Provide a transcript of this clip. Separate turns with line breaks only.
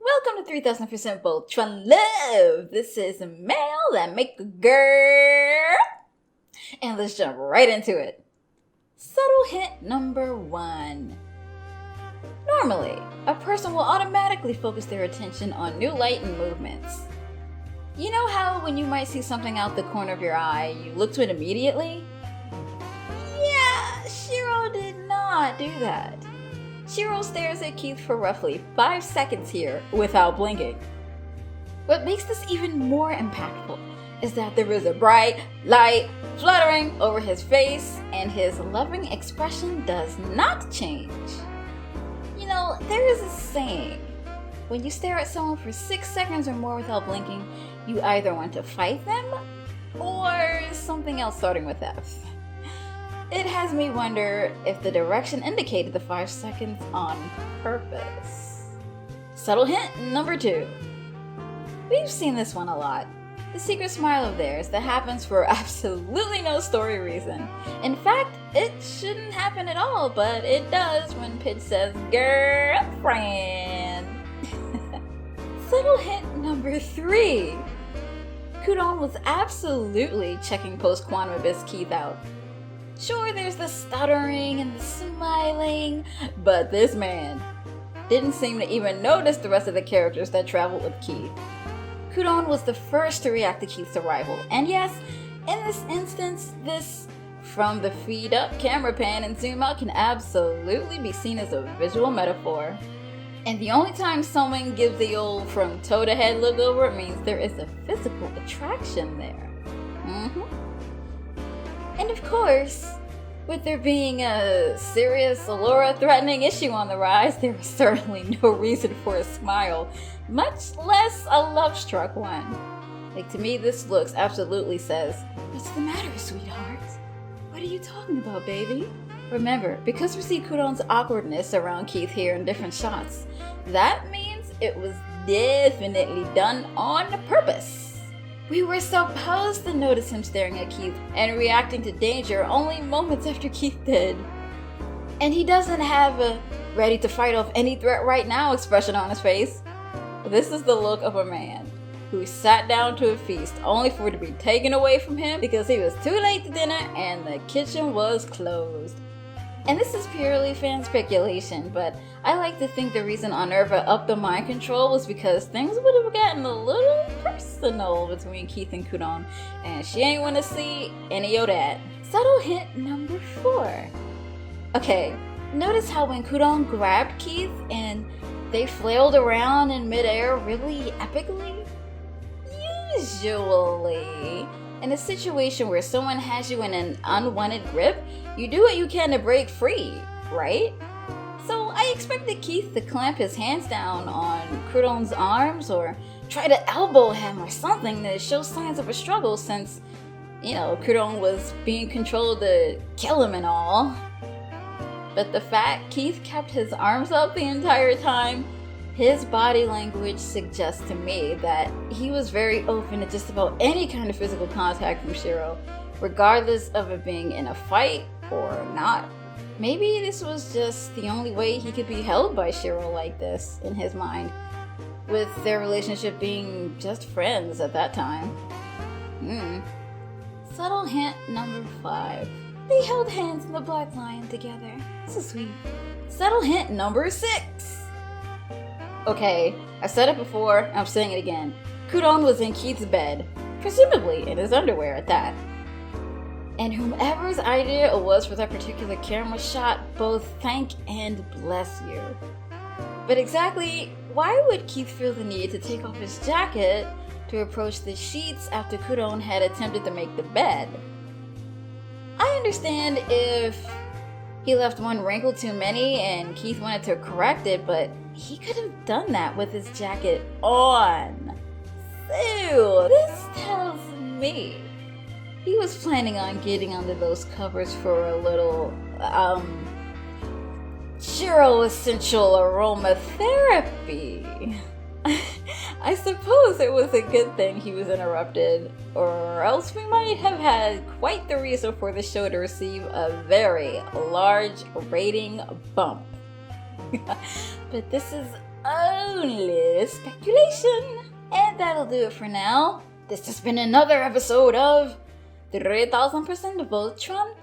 Welcome to 3000% Voltron Love! This is a mail that make a girl. And let's jump right into it. Subtle hint number 1. Normally, a person will automatically focus their attention on new light and movements. You know how when you might see something out the corner of your eye, you look to it immediately? Yeah, Shiro did not do that. Shiro stares at Keith for roughly 5 seconds here without blinking. What makes this even more impactful is that there is a bright light fluttering over his face and his loving expression does not change. You know, there is a saying, when you stare at someone for 6 seconds or more without blinking, you either want to fight them or something else starting with F. It has me wonder if the direction indicated the 5 seconds on purpose. Subtle hint number 2. We've seen this one a lot. The secret smile of theirs that happens for absolutely no story reason. In fact, it shouldn't happen at all, but it does when Pitch says girlfriend. Subtle hint number 3. Kudon was absolutely checking post-quantum abyss Keith out. Sure, there's the stuttering and the smiling, but this man didn't seem to even notice the rest of the characters that traveled with Keith. Kudon was the first to react to Keith's arrival, and yes, in this instance, this from the feed up camera pan and zoom out can absolutely be seen as a visual metaphor. And the only time someone gives the old from toe to head look over means there is a physical attraction there. And of course, with there being a serious Allura-threatening issue on the rise, there is certainly no reason for a smile, much less a love-struck one. Like, to me, this looks absolutely says, "What's the matter, sweetheart? What are you talking about, baby?" Remember, because we see Kudon's awkwardness around Keith here in different shots, that means it was definitely done on purpose. We were supposed to notice him staring at Keith and reacting to danger only moments after Keith did. And he doesn't have a ready to fight off any threat right now expression on his face. This is the look of a man who sat down to a feast only for it to be taken away from him because he was too late to dinner and the kitchen was closed. And this is purely fan speculation, but I like to think the reason Onerva upped the mind control was because things would have gotten a little personal between Keith and Kudon, and she ain't want to see any of that. Subtle hint number 4. Okay, notice how when Kudon grabbed Keith and they flailed around in midair really epically? Usually, in a situation where someone has you in an unwanted grip, you do what you can to break free, right? So I expected Keith to clamp his hands down on Kudon's arms or try to elbow him or something to show signs of a struggle since, you know, Kudon was being controlled to kill him and all. But the fact Keith kept his arms up the entire time, his body language suggests to me that he was very open to just about any kind of physical contact from Shiro, regardless of it being in a fight or not. Maybe this was just the only way he could be held by Shiro like this in his mind, with their relationship being just friends at that time. Subtle hint number 5. They held hands in the Black Lion together. So sweet. Subtle hint number 6. Okay, I've said it before, I'm saying it again. Kudon was in Keith's bed, presumably in his underwear at that. And whomever's idea it was for that particular camera shot, both thank and bless you. But exactly why would Keith feel the need to take off his jacket to approach the sheets after Kudon had attempted to make the bed? I understand if he left one wrinkle too many and Keith wanted to correct it, but he could have done that with his jacket on. So, this tells me he was planning on getting under those covers for a little, Shiro essential aromatherapy. I suppose it was a good thing he was interrupted, or else we might have had quite the reason for the show to receive a very large rating bump. But this is only is speculation. And that'll do it for now. This has been another episode of 3000% Voltron